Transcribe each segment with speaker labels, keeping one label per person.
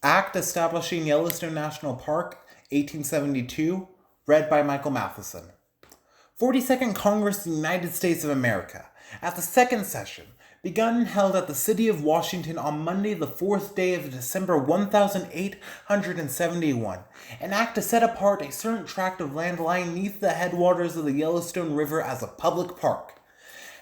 Speaker 1: Act establishing Yellowstone National Park, 1872, read by Michael Matheson. 42nd Congress of the United States of America, at the second session, begun and held at the city of Washington on Monday the 4th day of December 1871, an act to set apart a certain tract of land lying beneath the headwaters of the Yellowstone River as a public park.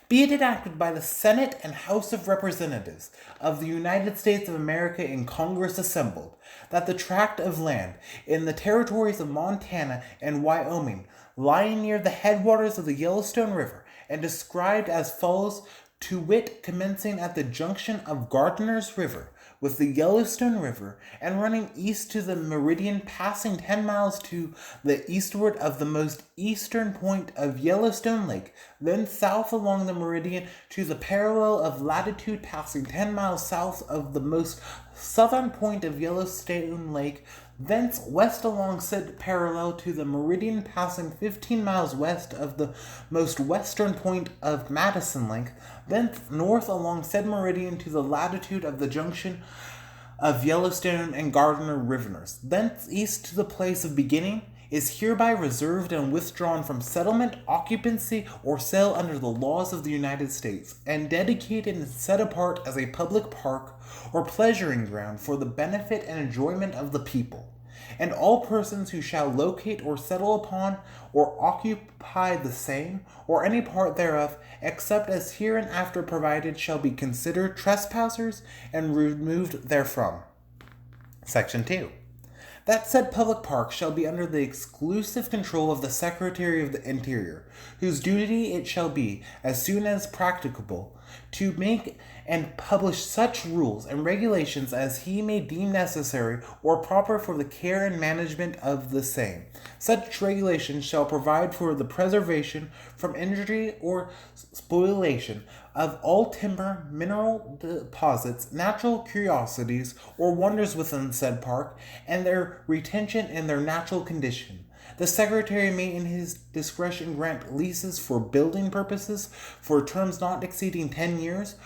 Speaker 1: Be it enacted by the Senate and House of Representatives of the United States of America in Congress assembled, that the tract of land in the territories of Montana and Wyoming, lying near the headwaters of the Yellowstone River, and described as follows, to wit, commencing at the junction of Gardner's River with the Yellowstone River, and running east to the meridian, passing 10 miles to the eastward of the most eastern point of Yellowstone Lake, then south along the meridian to the parallel of latitude, passing 10 miles south of the most southern point of Yellowstone Lake, thence west along said parallel to the meridian, passing 15 miles west of the most western point of Madison Lake, thence north along said meridian to the latitude of the junction of Yellowstone and Gardner Rivers, thence east to the place of beginning, is hereby reserved and withdrawn from settlement, occupancy, or sale under the laws of the United States, and dedicated and set apart as a public park or pleasuring ground for the benefit and enjoyment of the people. And all persons who shall locate or settle upon or occupy the same, or any part thereof, except as hereinafter provided, shall be considered trespassers and removed therefrom. Section 2. That said public park shall be under the exclusive control of the Secretary of the Interior, whose duty it shall be, as soon as practicable, to make and publish such rules and regulations as he may deem necessary or proper for the care and management of the same. Such regulations shall provide for the preservation from injury or spoliation of all timber, mineral deposits, natural curiosities, or wonders within said park, and their retention in their natural condition. The Secretary may in his discretion grant leases for building purposes for terms not exceeding 10 years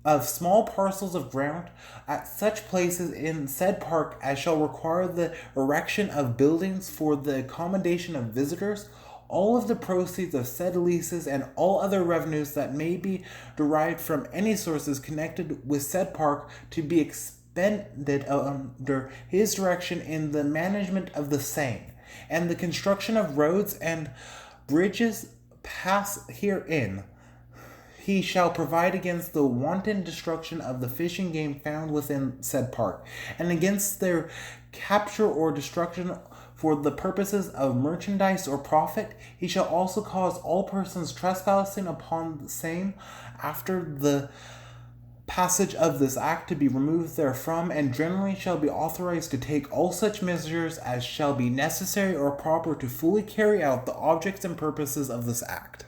Speaker 1: of small parcels of ground at such places in said park as shall require the erection of buildings for the accommodation of visitors. All of the proceeds of said leases and all other revenues that may be derived from any sources connected with said park to be expended under his direction in the management of the same, and the construction of roads and bridges pass herein. He shall provide against the wanton destruction of the fish and game found within said park, and against their capture or destruction for the purposes of merchandise or profit. He shall also cause all persons trespassing upon the same after the passage of this act to be removed therefrom, and generally shall be authorized to take all such measures as shall be necessary or proper to fully carry out the objects and purposes of this act.